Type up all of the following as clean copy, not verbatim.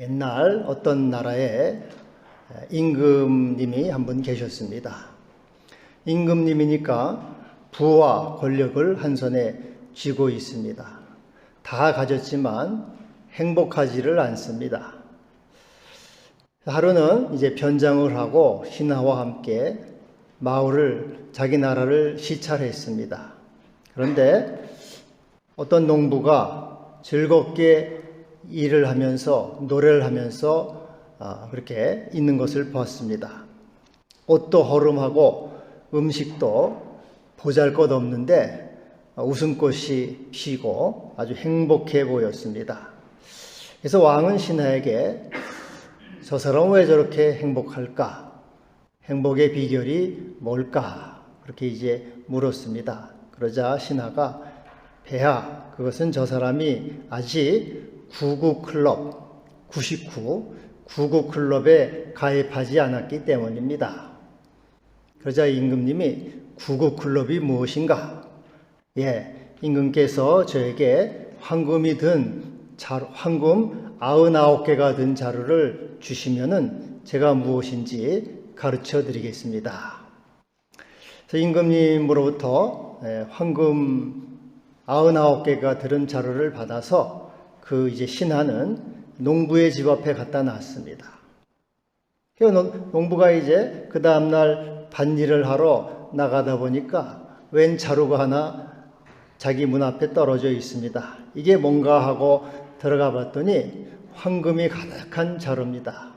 옛날 어떤 나라에 임금님이 한 분 계셨습니다. 임금님이니까 부와 권력을 한 손에 쥐고 있습니다. 다 가졌지만 행복하지를 않습니다. 하루는 이제 변장을 하고 신하와 함께 마을을, 자기 나라를 시찰했습니다. 그런데 어떤 농부가 즐겁게 일을 하면서 노래를 하면서 그렇게 있는 것을 보았습니다. 옷도 허름하고 음식도 보잘것없는데 웃음꽃이 피고 아주 행복해 보였습니다. 그래서 왕은 신하에게 저 사람은 왜 저렇게 행복할까? 행복의 비결이 뭘까? 그렇게 이제 물었습니다. 그러자 신하가 폐하, 그것은 저 사람이 아직 99 클럽에 가입하지 않았기 때문입니다. 그러자 임금님이 99 클럽이 무엇인가? 임금께서 저에게 황금이 든 황금 99개가 든 자루를 주시면은 제가 무엇인지 가르쳐 드리겠습니다. 그래서 임금님으로부터 황금 99개가 들은 자루를 받아서 그 이제 신하는 농부의 집 앞에 갖다 놨습니다. 농부가 이제 그 다음날 밭일을 하러 나가다 보니까 웬 자루가 하나 자기 문 앞에 떨어져 있습니다. 이게 뭔가 하고 들어가 봤더니 황금이 가득한 자루입니다.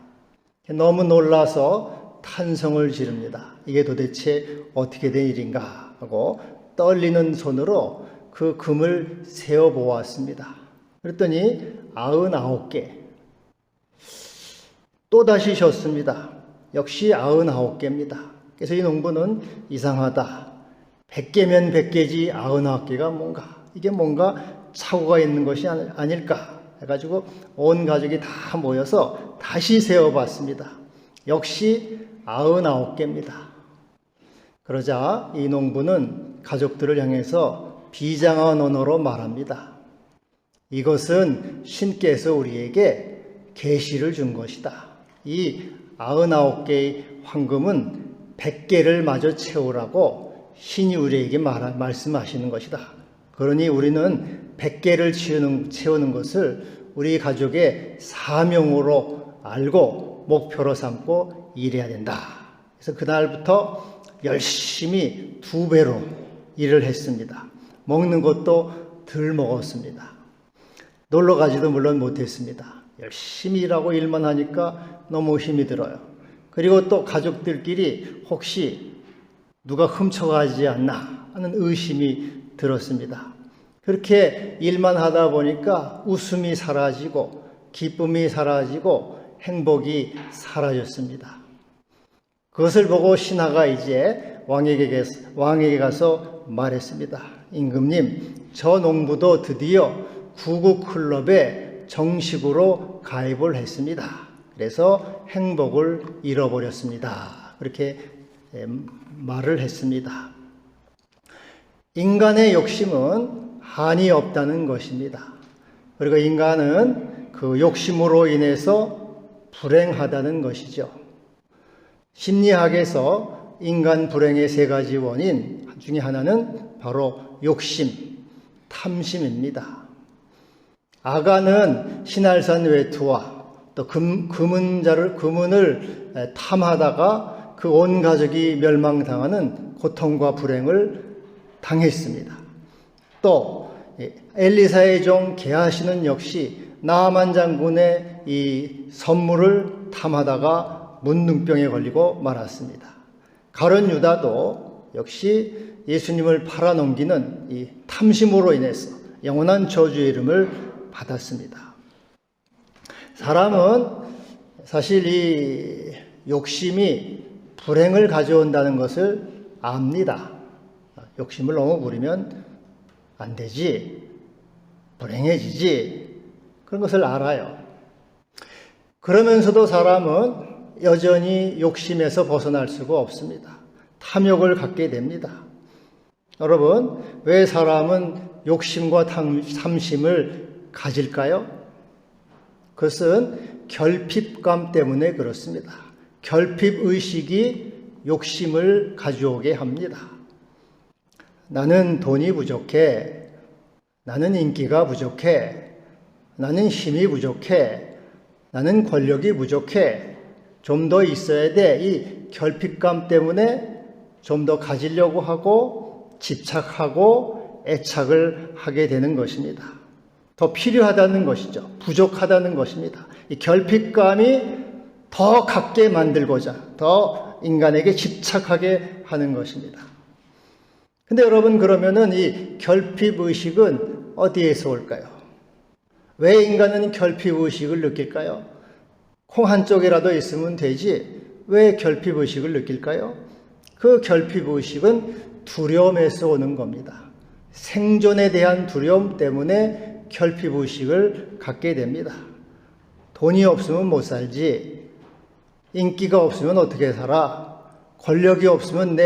너무 놀라서 탄성을 지릅니다. 이게 도대체 어떻게 된 일인가 하고 떨리는 손으로 그 금을 세어 보았습니다. 그랬더니 99개. 또다시 쉬었습니다. 역시 99개입니다. 그래서 이 농부는 이상하다. 100개면 100개지 99개가 뭔가, 이게 뭔가 착오가 있는 것이 아닐까 해가지고 온 가족이 다 모여서 다시 세어봤습니다. 역시 99개입니다. 그러자 이 농부는 가족들을 향해서 비장한 언어로 말합니다. 이것은 신께서 우리에게 계시를 준 것이다. 이 99개의 황금은 100개를 마저 채우라고 신이 우리에게 말씀하시는 것이다. 그러니 우리는 100개를 채우는 것을 우리 가족의 사명으로 알고 목표로 삼고 일해야 된다. 그래서 그날부터 열심히 2배로 일을 했습니다. 먹는 것도 덜 먹었습니다. 놀러 가지도 물론 못했습니다. 열심히 일하고 일만 하니까 너무 힘이 들어요. 그리고 또 가족들끼리 혹시 누가 훔쳐가지 않나 하는 의심이 들었습니다. 그렇게 일만 하다 보니까 웃음이 사라지고 기쁨이 사라지고 행복이 사라졌습니다. 그것을 보고 신하가 이제 왕에게 가서 말했습니다. 임금님, 저 농부도 드디어 99 클럽에 정식으로 가입을 했습니다. 그래서 행복을 잃어버렸습니다. 그렇게 말을 했습니다. 인간의 욕심은 한이 없다는 것입니다. 그리고 인간은 그 욕심으로 인해서 불행하다는 것이죠. 심리학에서 인간 불행의 3가지 원인 중에 하나는 바로 욕심, 탐심입니다. 아간은 신할산 외투와 또 금은을 탐하다가 그 온 가족이 멸망당하는 고통과 불행을 당했습니다. 또 엘리사의 종 게하시는 역시 나아만 장군의 이 선물을 탐하다가 문둥병에 걸리고 말았습니다. 가룟 유다도 역시 예수님을 팔아넘기는 이 탐심으로 인해서 영원한 저주의 이름을 받았습니다. 사람은 사실 이 욕심이 불행을 가져온다는 것을 압니다. 욕심을 너무 부리면 안 되지, 불행해지지, 그런 것을 알아요. 그러면서도 사람은 여전히 욕심에서 벗어날 수가 없습니다. 탐욕을 갖게 됩니다. 여러분, 왜 사람은 욕심과 탐심을 가질까요? 그것은 결핍감 때문에 그렇습니다. 결핍의식이 욕심을 가져오게 합니다. 나는 돈이 부족해. 나는 인기가 부족해. 나는 힘이 부족해. 나는 권력이 부족해. 좀 더 있어야 돼. 이 결핍감 때문에 좀 더 가지려고 하고 집착하고 애착을 하게 되는 것입니다. 더 필요하다는 것이죠. 부족하다는 것입니다. 이 결핍감이 더 갖게 만들고자 더 인간에게 집착하게 하는 것입니다. 근데 여러분, 그러면은 이 결핍의식은 어디에서 올까요? 왜 인간은 결핍의식을 느낄까요? 콩 한쪽이라도 있으면 되지 왜 결핍의식을 느낄까요? 그 결핍의식은 두려움에서 오는 겁니다. 생존에 대한 두려움 때문에 결핍의식을 갖게 됩니다. 돈이 없으면 못 살지, 인기가 없으면 어떻게 살아, 권력이 없으면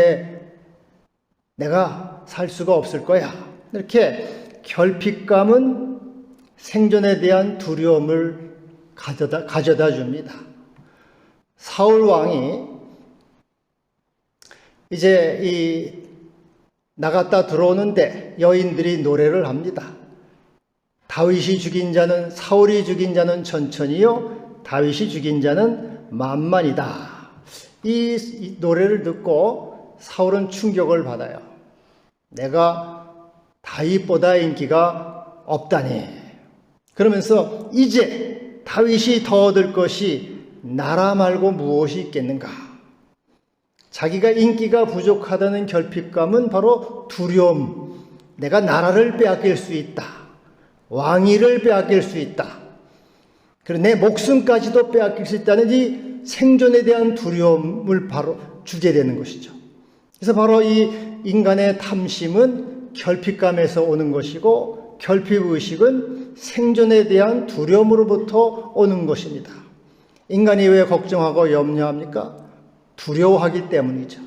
내가 살 수가 없을 거야. 이렇게 결핍감은 생존에 대한 두려움을 가져다 줍니다. 사울 왕이 이제 나갔다 들어오는데 여인들이 노래를 합니다. 다윗이 죽인 자는, 사울이 죽인 자는 천천히요, 다윗이 죽인 자는 만만이다. 이 노래를 듣고 사울은 충격을 받아요. 내가 다윗보다 인기가 없다니. 그러면서 이제 다윗이 더 얻을 것이 나라 말고 무엇이 있겠는가. 자기가 인기가 부족하다는 결핍감은 바로 두려움. 내가 나라를 빼앗길 수 있다. 왕위를 빼앗길 수 있다. 그리고 내 목숨까지도 빼앗길 수 있다는 이 생존에 대한 두려움을 바로 주게 되는 것이죠. 그래서 바로 이 인간의 탐심은 결핍감에서 오는 것이고, 결핍의식은 생존에 대한 두려움으로부터 오는 것입니다. 인간이 왜 걱정하고 염려합니까? 두려워하기 때문이죠.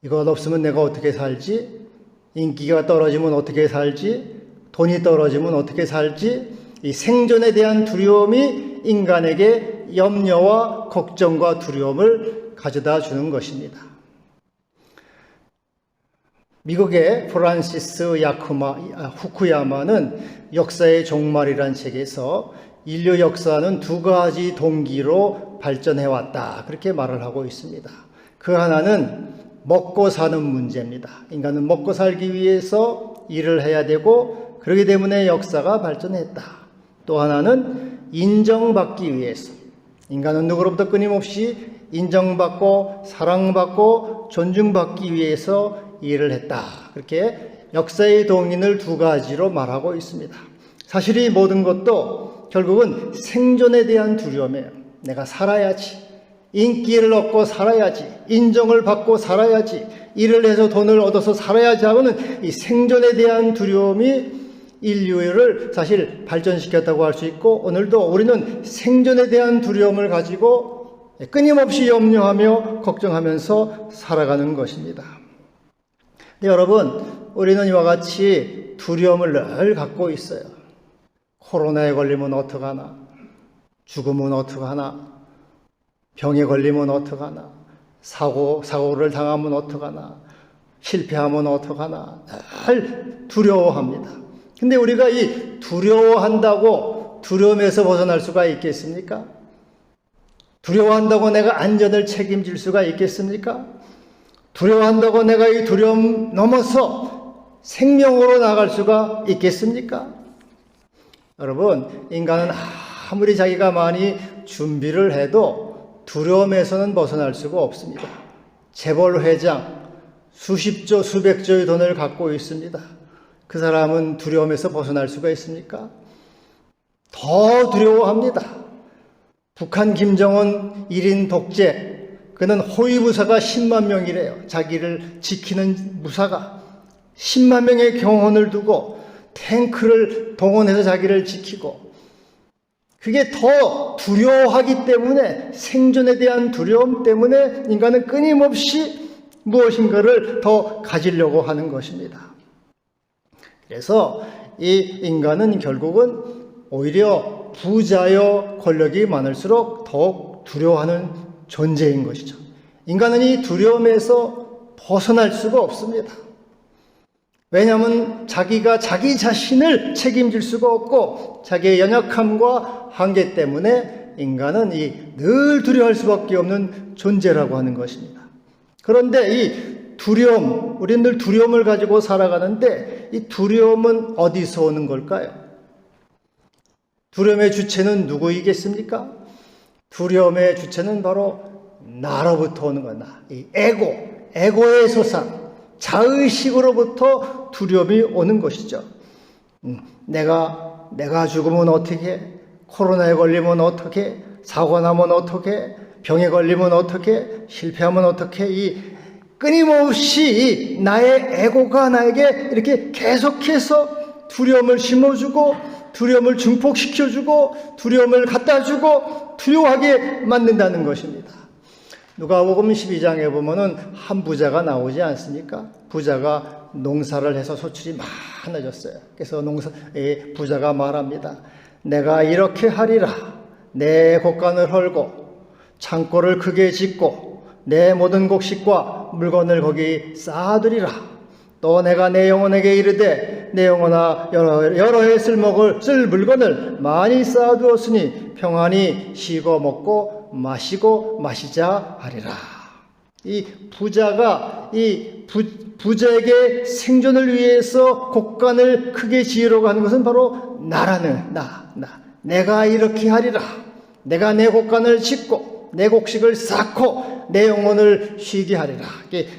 이것 없으면 내가 어떻게 살지? 인기가 떨어지면 어떻게 살지? 돈이 떨어지면 어떻게 살지? 이 생존에 대한 두려움이 인간에게 염려와 걱정과 두려움을 가져다 주는 것입니다. 미국의 프란시스 후쿠야마는 역사의 종말이라는 책에서 인류 역사는 두 가지 동기로 발전해왔다, 그렇게 말을 하고 있습니다. 그 하나는 먹고 사는 문제입니다. 인간은 먹고 살기 위해서 일을 해야 되고, 그렇기 때문에 역사가 발전했다. 또 하나는 인정받기 위해서, 인간은 누구로부터 끊임없이 인정받고 사랑받고 존중받기 위해서 일을 했다. 그렇게 역사의 동인을 두 가지로 말하고 있습니다. 사실 이 모든 것도 결국은 생존에 대한 두려움이에요. 내가 살아야지, 인기를 얻고 살아야지, 인정을 받고 살아야지, 일을 해서 돈을 얻어서 살아야지 하고는 이 생존에 대한 두려움이 인류를 사실 발전시켰다고 할 수 있고, 오늘도 우리는 생존에 대한 두려움을 가지고 끊임없이 염려하며 걱정하면서 살아가는 것입니다. 근데 여러분, 우리는 이와 같이 두려움을 늘 갖고 있어요. 코로나에 걸리면 어떡하나, 죽으면 어떡하나, 병에 걸리면 어떡하나, 사고를 당하면 어떡하나, 실패하면 어떡하나, 늘 두려워합니다. 근데 우리가 이 두려워한다고 두려움에서 벗어날 수가 있겠습니까? 두려워한다고 내가 안전을 책임질 수가 있겠습니까? 두려워한다고 내가 이 두려움 넘어서 생명으로 나갈 수가 있겠습니까? 여러분, 인간은 아무리 자기가 많이 준비를 해도 두려움에서는 벗어날 수가 없습니다. 재벌 회장, 수십조, 수백조의 돈을 갖고 있습니다. 그 사람은 두려움에서 벗어날 수가 있습니까? 더 두려워합니다. 북한 김정은 1인 독재, 그는 호위부사가 10만 명이래요. 자기를 지키는 무사가 10만 명의 경호원을 두고 탱크를 동원해서 자기를 지키고, 그게 더 두려워하기 때문에, 생존에 대한 두려움 때문에 인간은 끊임없이 무엇인가를 더 가지려고 하는 것입니다. 그래서 이 인간은 결국은 오히려 부자여 권력이 많을수록 더욱 두려워하는 존재인 것이죠. 인간은 이 두려움에서 벗어날 수가 없습니다. 왜냐하면 자기가 자기 자신을 책임질 수가 없고 자기의 연약함과 한계 때문에 인간은 늘 두려워할 수밖에 없는 존재라고 하는 것입니다. 그런데 이 두려움, 우리는 늘 두려움을 가지고 살아가는데 이 두려움은 어디서 오는 걸까요? 두려움의 주체는 누구이겠습니까? 두려움의 주체는 바로 나로부터 오는 거야. 이 에고의 소산, 자의식으로부터 두려움이 오는 것이죠. 내가 죽으면 어떻게? 코로나에 걸리면 어떻게? 사고 나면 어떻게? 병에 걸리면 어떻게? 실패하면 어떻게? 끊임없이 나의 에고가 나에게 이렇게 계속해서 두려움을 심어주고 두려움을 증폭시켜주고 두려움을 갖다주고 두려워하게 만든다는 것입니다. 누가복음 12장에 보면은 한 부자가 나오지 않습니까? 부자가 농사를 해서 소출이 많아졌어요. 그래서 부자가 말합니다. 내가 이렇게 하리라. 내 곡간을 헐고 창고를 크게 짓고 내 모든 곡식과 물건을 거기 쌓아두리라. 또 내가 내 영혼에게 이르되 내 영혼아 여러 해 쓸 물건을 많이 쌓아두었으니 평안히 쉬고 먹고 마시고 마시자 하리라. 이 부자가 부자에게 생존을 위해서 곡간을 크게 지으려고 하는 것은 바로 내가 이렇게 하리라. 내가 내 곡간을 짓고 내 곡식을 쌓고 내 영혼을 쉬게 하리라.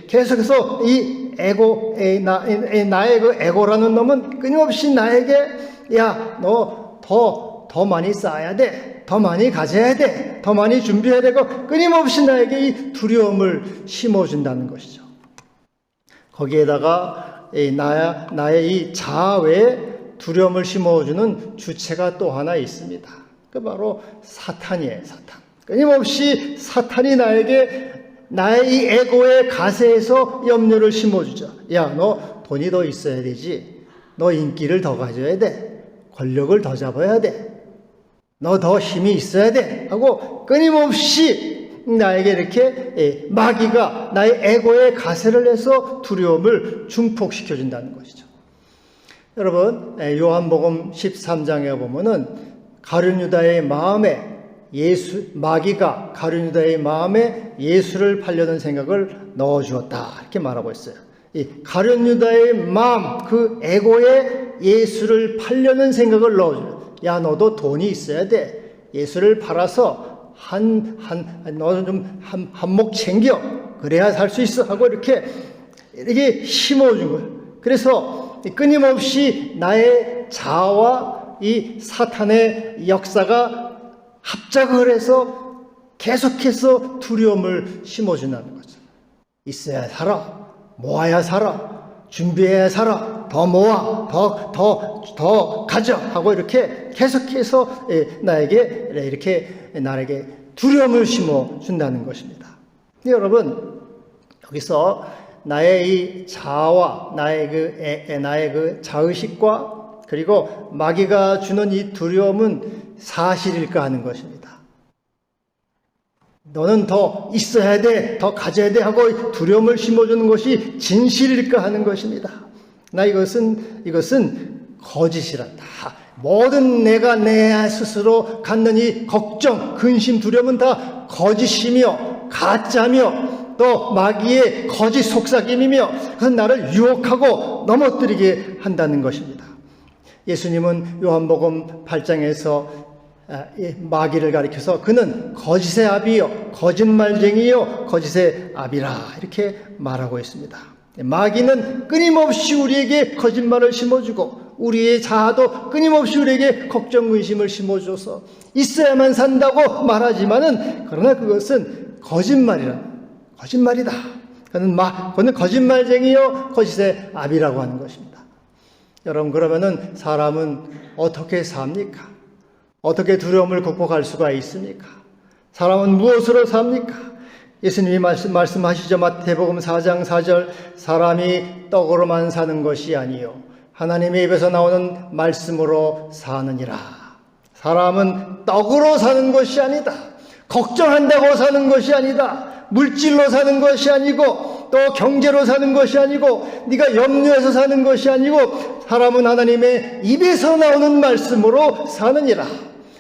계속해서 이 나의 그 에고라는 놈은 끊임없이 나에게 너 더 많이 쌓아야 돼. 더 많이 가져야 돼. 더 많이 준비해야 되고 끊임없이 나에게 이 두려움을 심어준다는 것이죠. 거기에다가 나의 이 자아 외에 두려움을 심어주는 주체가 또 하나 있습니다. 그 바로 사탄이에요. 사탄. 끊임없이 사탄이 나의 이 에고의 가세에서 염려를 심어주죠. 너 돈이 더 있어야 되지. 너 인기를 더 가져야 돼. 권력을 더 잡아야 돼. 너 더 힘이 있어야 돼. 하고 끊임없이 나에게 이렇게 마귀가 나의 에고의 가세를 해서 두려움을 증폭시켜준다는 것이죠. 여러분, 요한복음 13장에 보면은 가룟유다의 마음에 마귀가 가룟유다의 마음에 예수를 팔려는 생각을 넣어주었다. 이렇게 말하고 있어요. 이 가룟유다의 마음, 그 에고에 예수를 팔려는 생각을 넣어줘요. 너도 돈이 있어야 돼. 예수를 팔아서 너는 좀 한몫 챙겨. 그래야 살 수 있어. 하고 이렇게 심어준 거예요. 그래서 끊임없이 나의 자아와 이 사탄의 역사가 합작을 해서 계속해서 두려움을 심어준다는 거죠. 있어야 살아. 모아야 살아. 준비해야 살아. 더 모아. 더 가져. 하고 이렇게 계속해서 나에게 두려움을 심어준다는 것입니다. 여러분, 여기서 나의 이 자아와 나의 그 자의식과 그리고 마귀가 주는 이 두려움은 사실일까 하는 것입니다. 너는 더 있어야 돼, 더 가져야 돼 하고 두려움을 심어주는 것이 진실일까 하는 것입니다. 이것은 거짓이란다. 모든 내가 내 스스로 갖는 이 걱정, 근심, 두려움은 다 거짓이며 가짜며 또 마귀의 거짓 속삭임이며 그것은 나를 유혹하고 넘어뜨리게 한다는 것입니다. 예수님은 요한복음 8장에서 마귀를 가리켜서 그는 거짓의 아비요 거짓말쟁이요 거짓의 아비라 이렇게 말하고 있습니다. 마귀는 끊임없이 우리에게 거짓말을 심어주고 우리의 자아도 끊임없이 우리에게 걱정 근심을 심어줘서 있어야만 산다고 말하지만은 그러나 그것은 거짓말이다. 그는 거짓말쟁이요 거짓의 아비라고 하는 것입니다. 여러분, 그러면은 사람은 어떻게 삽니까? 어떻게 두려움을 극복할 수가 있습니까? 사람은 무엇으로 삽니까? 예수님이 말씀하시죠. 마태복음 4장 4절 사람이 떡으로만 사는 것이 아니요 하나님의 입에서 나오는 말씀으로 사느니라. 사람은 떡으로 사는 것이 아니다. 걱정한다고 사는 것이 아니다. 물질로 사는 것이 아니고 또 경제로 사는 것이 아니고 네가 염려해서 사는 것이 아니고 사람은 하나님의 입에서 나오는 말씀으로 사느니라.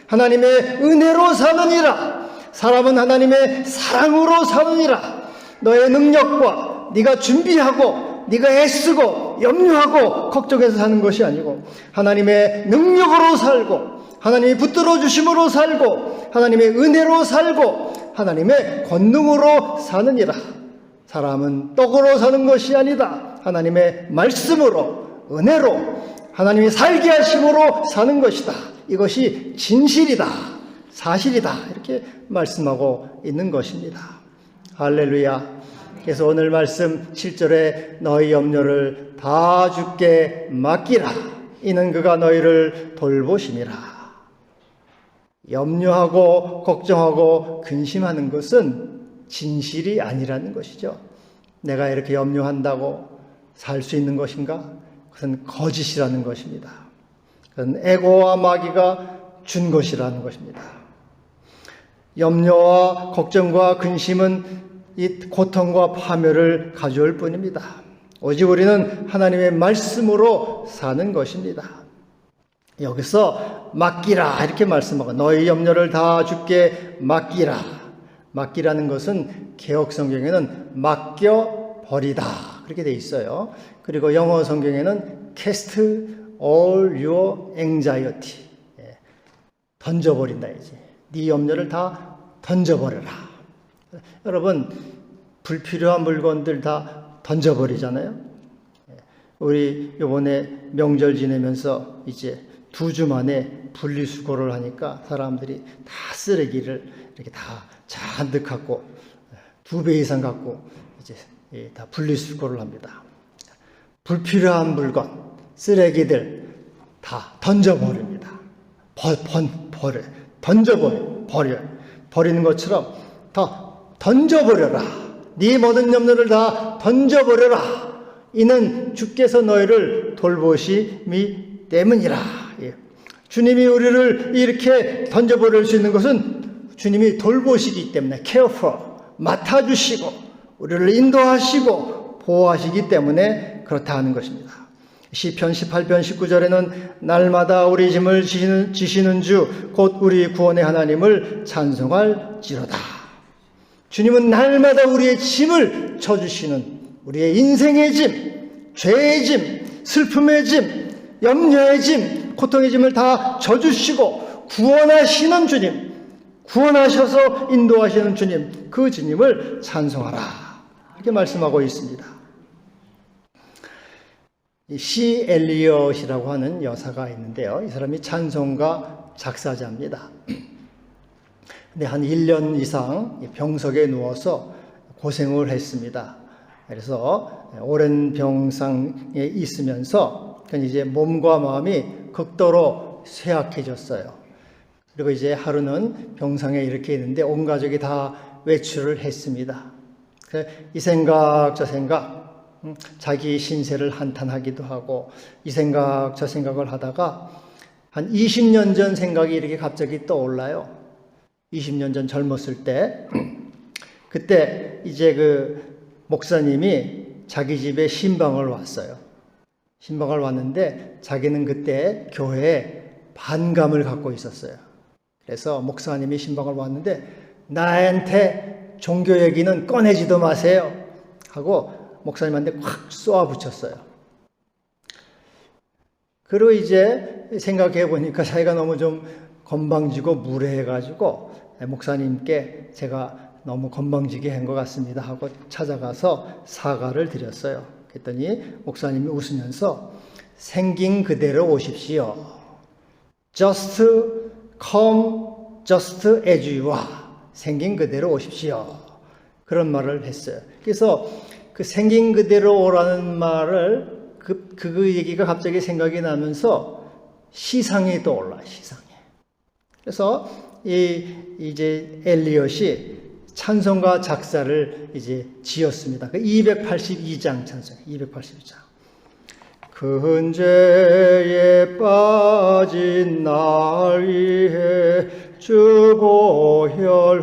하나님의 은혜로 사느니라. 사람은 하나님의 사랑으로 사느니라. 너의 능력과 네가 준비하고 네가 애쓰고 염려하고 걱정해서 사는 것이 아니고 하나님의 능력으로 살고 하나님이 붙들어 주심으로 살고 하나님의 은혜로 살고 하나님의 권능으로 사느니라. 사람은 떡으로 사는 것이 아니다. 하나님의 말씀으로 은혜로 하나님이 살게 하심으로 사는 것이다. 이것이 진실이다. 사실이다. 이렇게 말씀하고 있는 것입니다. 할렐루야. 그래서 오늘 말씀 7절에 너희 염려를 다 주께 맡기라. 이는 그가 너희를 돌보심이라. 염려하고 걱정하고 근심하는 것은 진실이 아니라는 것이죠. 내가 이렇게 염려한다고 살 수 있는 것인가? 그것은 거짓이라는 것입니다. 그건 에고와 마귀가 준 것이라는 것입니다. 염려와 걱정과 근심은 이 고통과 파멸을 가져올 뿐입니다. 오직 우리는 하나님의 말씀으로 사는 것입니다. 여기서 맡기라 이렇게 말씀하고 너희 염려를 다 주께 맡기라. 맡기라는 것은 개역 성경에는 맡겨버리다 그렇게 돼 있어요. 그리고 영어 성경에는 cast all your anxiety, 던져버린다 이제. 네 염려를 다 던져버려라. 여러분 불필요한 물건들 다 던져버리잖아요. 우리 이번에 명절 지내면서 이제 2주 만에 분리수거를 하니까 사람들이 다 쓰레기를 이렇게 다 잔뜩 갖고 2배 이상 갖고 이제 다 분리수거를 합니다. 불필요한 물건, 쓰레기들 다 던져버립니다. 버리는 것처럼 다 던져버려라. 네 모든 염려를 다 던져버려라. 이는 주께서 너희를 돌보심이 때문이라. 주님이 우리를 이렇게 던져버릴 수 있는 것은 주님이 돌보시기 때문에 care for, 맡아주시고 우리를 인도하시고 보호하시기 때문에 그렇다 하는 것입니다. 시편 18편 19절에는 날마다 우리 짐을 지시는 주 곧 우리 구원의 하나님을 찬송할지로다. 주님은 날마다 우리의 짐을 져주시는 우리의 인생의 짐, 죄의 짐, 슬픔의 짐, 염려의 짐, 고통의 짐을 다 져주시고 구원하시는 주님, 구원하셔서 인도하시는 주님, 그 주님을 찬송하라 이렇게 말씀하고 있습니다. 시 엘리엇이라고 하는 여사가 있는데요. 이 사람이 찬송가 작사자입니다. 근데 한 1년 이상 병석에 누워서 고생을 했습니다. 그래서 오랜 병상에 있으면서 이제 몸과 마음이 극도로 쇠약해졌어요. 그리고 이제 하루는 병상에 이렇게 있는데 온 가족이 다 외출을 했습니다. 이 생각 저 생각, 자기 신세를 한탄하기도 하고 이 생각 저 생각을 하다가 한 20년 전 생각이 이렇게 갑자기 떠올라요. 20년 전 젊었을 때 그때 이제 그 목사님이 자기 집에 신방을 왔어요. 신방을 왔는데 자기는 그때 교회에 반감을 갖고 있었어요. 그래서 목사님이 신방을 왔는데 나한테 종교 얘기는 꺼내지도 마세요 하고 목사님한테 확 쏘아붙였어요. 그리고 이제 생각해 보니까 자기가 너무 좀 건방지고 무례해가지고 목사님께 제가 너무 건방지게 한 것 같습니다 하고 찾아가서 사과를 드렸어요. 그랬더니 목사님이 웃으면서 생긴 그대로 오십시오. Just come, just as you are. 생긴 그대로 오십시오. 그런 말을 했어요. 그래서 그 생긴 그대로 오라는 말을 그 얘기가 갑자기 생각이 나면서 시상이 떠올라, 시상이. 그래서 이제 엘리엇이 찬송가 작사를 이제 지었습니다. 그 282장 찬송, 282장. 큰 죄에 빠진 날 위해 주 보혈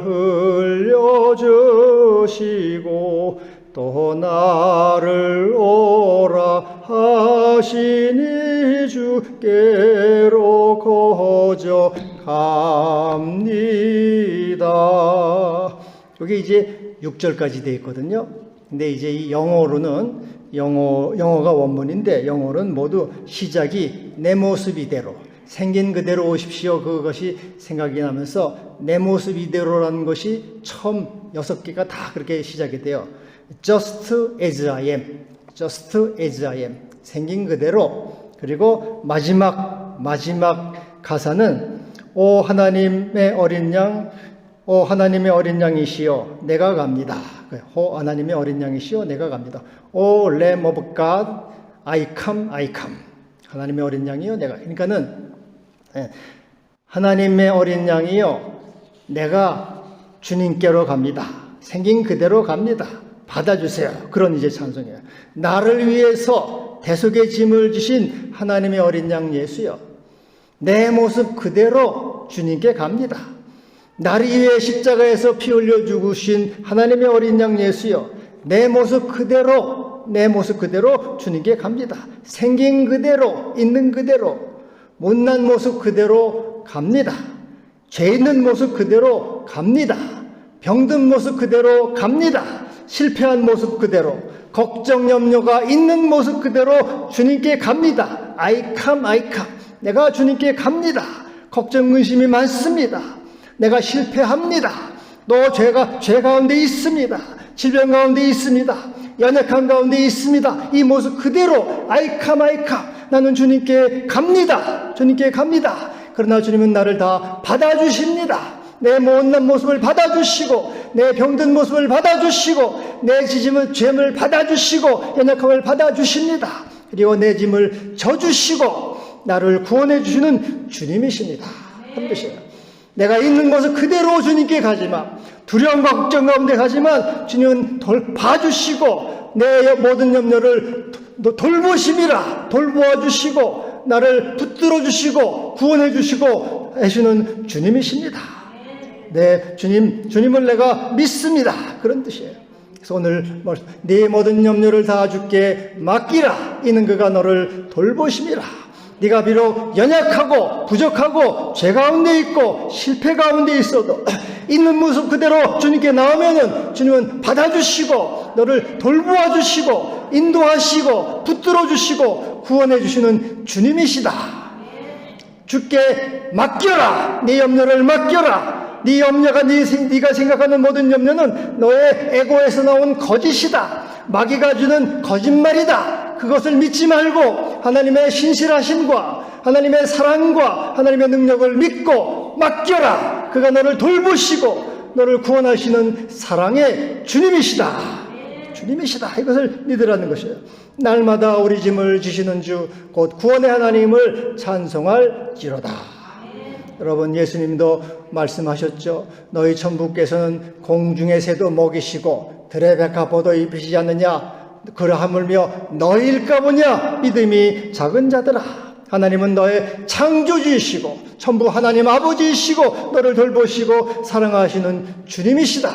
흘려주시고 또 나를 오라 하시니 주께로 거저갑니다. 여기 이제 6절까지 되어 있거든요. 근데 이제 이 영어가 원문인데 영어는 모두 시작이 내 모습 이대로 생긴 그대로 오십시오. 그것이 생각이 나면서 내 모습 이대로라는 것이 처음 6개가 다 그렇게 시작이 돼요. Just as I am, just as I am, 생긴 그대로. 그리고 마지막 가사는 오 하나님의 어린 양, 오 하나님의 어린 양이시여 내가 갑니다. 오 하나님의 어린 양이시여 내가 갑니다. 오 Lamb of God, I come, I come. 하나님의 어린 양이여 내가. 그러니까는 하나님의 어린 양이여 내가 주님께로 갑니다. 생긴 그대로 갑니다. 받아주세요. 그런 이제 찬송이에요. 나를 위해서 대속의 짐을 지신 하나님의 어린 양 예수여 내 모습 그대로 주님께 갑니다. 나를 위해 십자가에서 피 흘려 죽으신 하나님의 어린 양 예수여 내 모습 그대로 주님께 갑니다. 생긴 그대로 있는 그대로 못난 모습 그대로 갑니다. 죄 있는 모습 그대로 갑니다. 병든 모습 그대로 갑니다. 실패한 모습 그대로 걱정 염려가 있는 모습 그대로 주님께 갑니다. I come, I come. 내가 주님께 갑니다. 걱정 의심이 많습니다. 내가 실패합니다. 또 죄 가운데 있습니다. 질병 가운데 있습니다. 연약한 가운데 있습니다. 이 모습 그대로 I come, I come. 나는 주님께 갑니다. 주님께 갑니다. 그러나 주님은 나를 다 받아주십니다. 내 못난 모습을 받아주시고 내 병든 모습을 받아주시고 내 죄를 받아주시고 연약함을 받아주십니다. 그리고 내 짐을 져주시고 나를 구원해 주시는 주님이십니다. 그런 뜻이에요. 내가 있는 모습 그대로 주님께 가지만 두려움과 걱정 가운데 가지만 주님은 봐주시고 내 모든 염려를 돌보심이라 돌보아 주시고 나를 붙들어 주시고 구원해 주시고 하시는 주님이십니다. 네, 주님을 내가 믿습니다. 그런 뜻이에요. 그래서 오늘 네 모든 염려를 다 주께 맡기라. 이는 그가 너를 돌보심이라. 네가 비록 연약하고 부족하고 죄 가운데 있고 실패 가운데 있어도 있는 모습 그대로 주님께 나오면은 주님은 받아주시고 너를 돌보아 주시고 인도하시고 붙들어 주시고 구원해 주시는 주님이시다. 주께 맡겨라. 네 염려를 맡겨라. 네 염려가 네가 생각하는 모든 염려는 너의 에고에서 나온 거짓이다. 마귀가 주는 거짓말이다. 그것을 믿지 말고 하나님의 신실하심과 하나님의 사랑과 하나님의 능력을 믿고 맡겨라. 그가 너를 돌보시고 너를 구원하시는 사랑의 주님이시다. 주님이시다. 이것을 믿으라는 것이에요. 날마다 우리 짐을 지시는 주 곧 구원의 하나님을 찬송할지로다. 여러분, 예수님도 말씀하셨죠. 너희 천부께서는 공중의 새도 먹이시고 들의 백합보도 입히시지 않느냐. 그러하물며 너희일까 보냐. 믿음이 작은 자들아. 하나님은 너의 창조주이시고 천부 하나님 아버지이시고 너를 돌보시고 사랑하시는 주님이시다.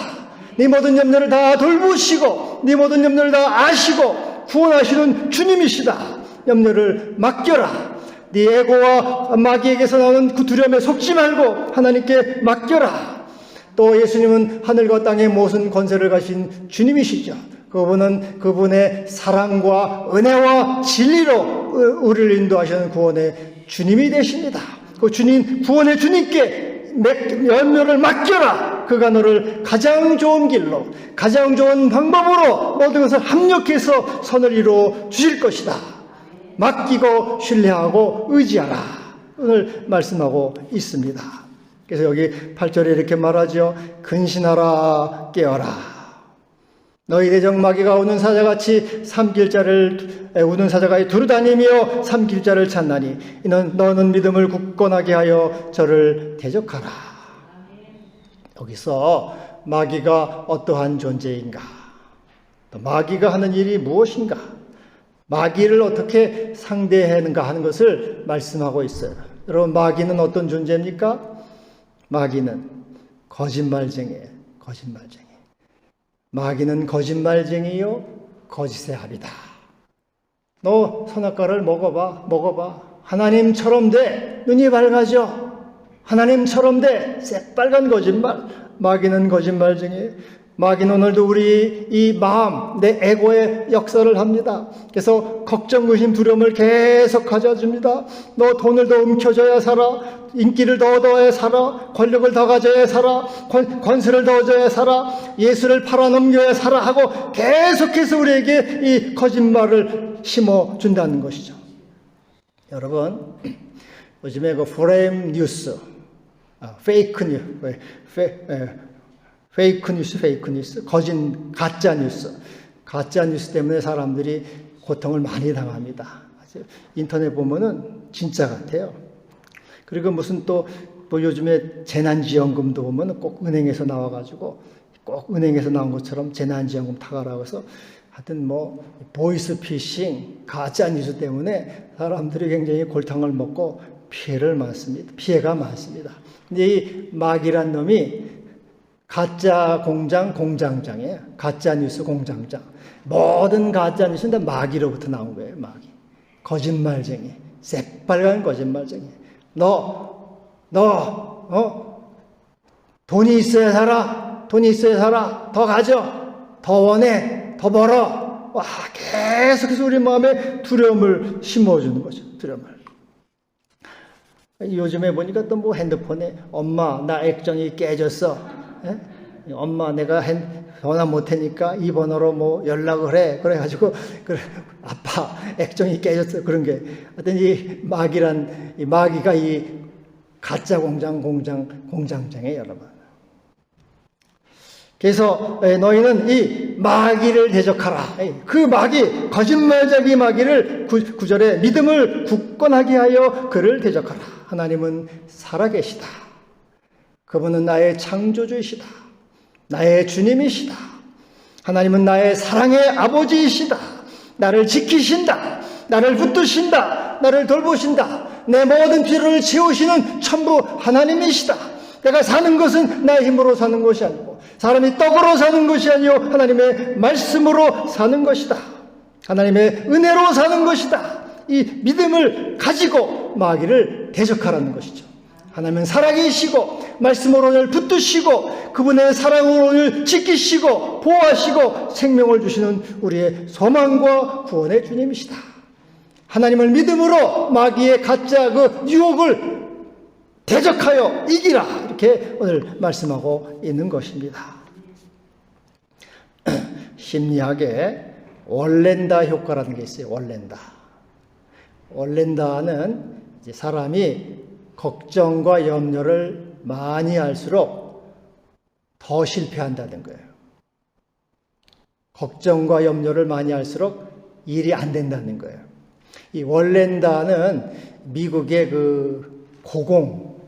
네 모든 염려를 다 돌보시고 네 모든 염려를 다 아시고 구원하시는 주님이시다. 염려를 맡겨라. 네 에고와 마귀에게서 나오는 그 두려움에 속지 말고 하나님께 맡겨라. 또 예수님은 하늘과 땅의 모든 권세를 가진 주님이시죠. 그분은 그분의 사랑과 은혜와 진리로 우리를 인도하시는 구원의 주님이 되십니다. 그 주님, 구원의 주님께 염려를 맡겨라. 그가 너를 가장 좋은 길로, 가장 좋은 방법으로 모든 것을 합력해서 선을 이루어 주실 것이다. 맡기고 신뢰하고 의지하라. 오늘 말씀하고 있습니다. 그래서 여기 8절에 이렇게 말하죠. 근신하라 깨어라. 너희 대적 마귀가 우는 사자같이 우는 사자가 두루다니며 삼킬 자를 찾나니 이는 너는 믿음을 굳건하게 하여 저를 대적하라. 여기서 마귀가 어떠한 존재인가? 또 마귀가 하는 일이 무엇인가? 마귀를 어떻게 상대하는가 하는 것을 말씀하고 있어요. 여러분, 마귀는 어떤 존재입니까? 마귀는 거짓말쟁이에요. 거짓말쟁이. 마귀는 거짓말쟁이요 거짓의 합이다. 너 선악과를 먹어봐. 하나님처럼 돼. 눈이 밝아져. 하나님처럼 돼. 새빨간 거짓말. 마귀는 거짓말쟁이에요. 마귀는 오늘도 우리 이 마음, 내 에고에 역사를 합니다. 그래서 걱정, 의심, 두려움을 계속 가져줍니다. 너 돈을 더 움켜줘야 살아. 인기를 더 얻어야 살아. 권력을 더 가져야 살아. 권세를 더 얻어야 살아. 예수를 팔아넘겨야 살아 하고 계속해서 우리에게 이 거짓말을 심어준다는 것이죠. 여러분, 요즘에 그 프레임 뉴스, 페이크 뉴스, 가짜 뉴스 때문에 사람들이 고통을 많이 당합니다. 인터넷 보면은 진짜 같아요. 그리고 무슨 또 요즘에 재난지원금도 보면 꼭 은행에서 나와가지고 꼭 은행에서 나온 것처럼 재난지원금 타가라고 해서 하여튼 뭐 보이스피싱, 가짜 뉴스 때문에 사람들이 굉장히 골탕을 먹고 피해가 많습니다. 근데 이 마귀란 놈이 가짜 공장장이에요. 가짜 뉴스 공장장. 모든 가짜 뉴스는 다 마귀로부터 나온 거예요. 마귀. 거짓말쟁이. 새빨간 거짓말쟁이. 돈이 있어야 살아. 더 가져. 더 원해. 더 벌어. 와, 계속해서 우리 마음에 두려움을 심어주는 거죠. 두려움을. 요즘에 보니까 또 뭐 핸드폰에 엄마, 나 액정이 깨졌어. 예? 엄마, 내가 전화 못하니까 이 번호로 뭐 연락을 해. 그래가지고, 그래, 아빠, 액정이 깨졌어. 그런 게. 하여튼 이 마귀가 이 가짜 공장장이에요, 여러분. 그래서 너희는 이 마귀를 대적하라. 그 마귀, 거짓말쟁이 마귀를 9절에 믿음을 굳건하게 하여 그를 대적하라. 하나님은 살아계시다. 그분은 나의 창조주이시다. 나의 주님이시다. 하나님은 나의 사랑의 아버지이시다. 나를 지키신다. 나를 붙드신다. 나를 돌보신다. 내 모든 필요를 채우시는 전부 하나님이시다. 내가 사는 것은 나의 힘으로 사는 것이 아니고 사람이 떡으로 사는 것이 아니요 하나님의 말씀으로 사는 것이다. 하나님의 은혜로 사는 것이다. 이 믿음을 가지고 마귀를 대적하라는 것이죠. 하나님은 살아계시고 말씀으로 오늘 붙드시고 그분의 사랑으로 오늘 지키시고 보호하시고 생명을 주시는 우리의 소망과 구원의 주님이시다. 하나님을 믿음으로 마귀의 가짜 그 유혹을 대적하여 이기라. 이렇게 오늘 말씀하고 있는 것입니다. 심리학에 월렌다 효과라는 게 있어요. 월렌다는 이제 사람이 걱정과 염려를 많이 할수록 더 실패한다는 거예요. 걱정과 염려를 많이 할수록 일이 안 된다는 거예요. 이 월렌다는 미국의 그 고공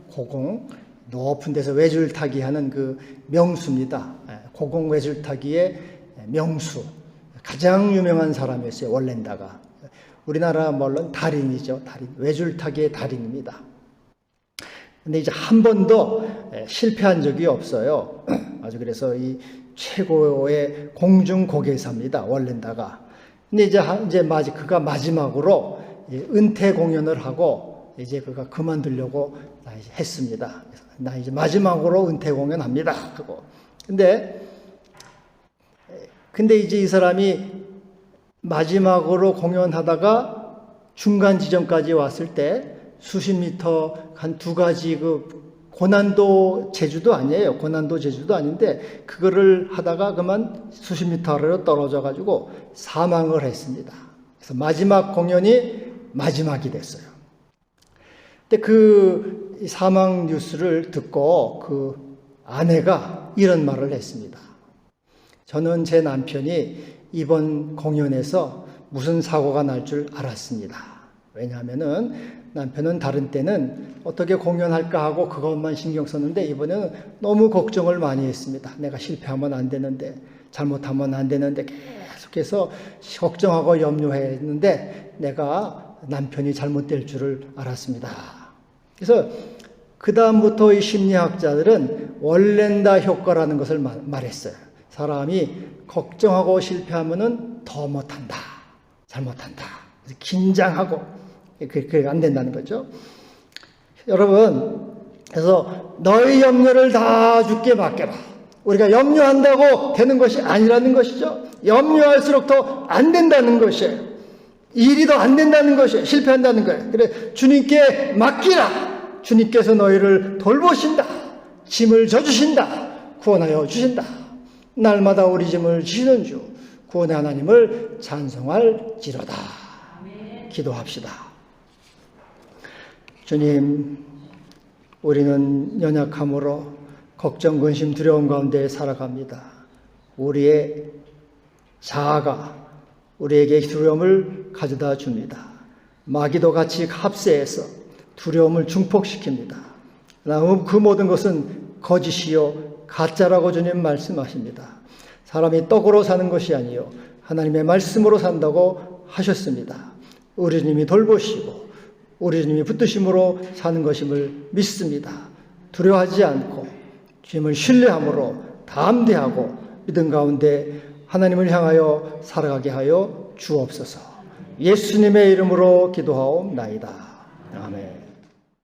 높은 데서 외줄타기 하는 그 명수입니다. 고공 외줄타기의 명수. 가장 유명한 사람이었어요. 월렌다가. 우리나라 물론 달인이죠. 외줄타기의 달인입니다. 근데 이제 한 번도 실패한 적이 없어요. 아주 그래서 이 최고의 공중고개사입니다. 월렌다가. 근데 이제 그가 마지막으로 은퇴 공연을 하고 이제 그가 그만두려고 했습니다. 나 이제 마지막으로 은퇴 공연합니다. 하고. 근데 이제 이 사람이 마지막으로 공연하다가 중간 지점까지 왔을 때 수십 미터 한 두 가지 그 고난도 제주도 아니에요. 고난도 제주도 아닌데 그거를 하다가 그만 수십 미터 아래로 떨어져 가지고 사망을 했습니다. 그래서 마지막 공연이 마지막이 됐어요. 근데 그 사망 뉴스를 듣고 그 아내가 이런 말을 했습니다. 저는 제 남편이 이번 공연에서 무슨 사고가 날 줄 알았습니다. 왜냐하면은 남편은 다른 때는 어떻게 공연할까 하고 그것만 신경 썼는데 이번에는 너무 걱정을 많이 했습니다. 내가 실패하면 안 되는데 잘못하면 안 되는데 계속 계속해서 걱정하고 염려했는데 내가 남편이 잘못될 줄을 알았습니다. 그래서 그 다음부터 이 심리학자들은 원렌다 효과라는 것을 말했어요. 사람이 걱정하고 실패하면은 더 못한다, 잘못한다, 긴장하고 그게 안 된다는 거죠. 여러분, 그래서 너의 염려를 다 주께 맡겨라. 우리가 염려한다고 되는 것이 아니라는 것이죠. 염려할수록 더 안 된다는 것이에요. 일이 더 안 된다는 것이에요. 실패한다는 거예요. 그래, 주님께 맡기라. 주님께서 너희를 돌보신다. 짐을 져주신다. 구원하여 주신다. 날마다 우리 짐을 지시는 주 구원의 하나님을 찬송할지로다. 기도합시다. 주님, 우리는 연약함으로 걱정, 근심, 두려움 가운데 살아갑니다. 우리의 자아가 우리에게 두려움을 가져다 줍니다. 마귀도 같이 합세해서 두려움을 증폭시킵니다. 그 모든 것은 거짓이요 가짜라고 주님 말씀하십니다. 사람이 떡으로 사는 것이 아니요 하나님의 말씀으로 산다고 하셨습니다. 우리 주님이 돌보시고 우리 주님이 붙드심으로 사는 것임을 믿습니다. 두려워하지 않고 주님을 신뢰함으로 담대하고 믿음 가운데 하나님을 향하여 살아가게 하여 주옵소서. 예수님의 이름으로 기도하옵나이다. 아멘.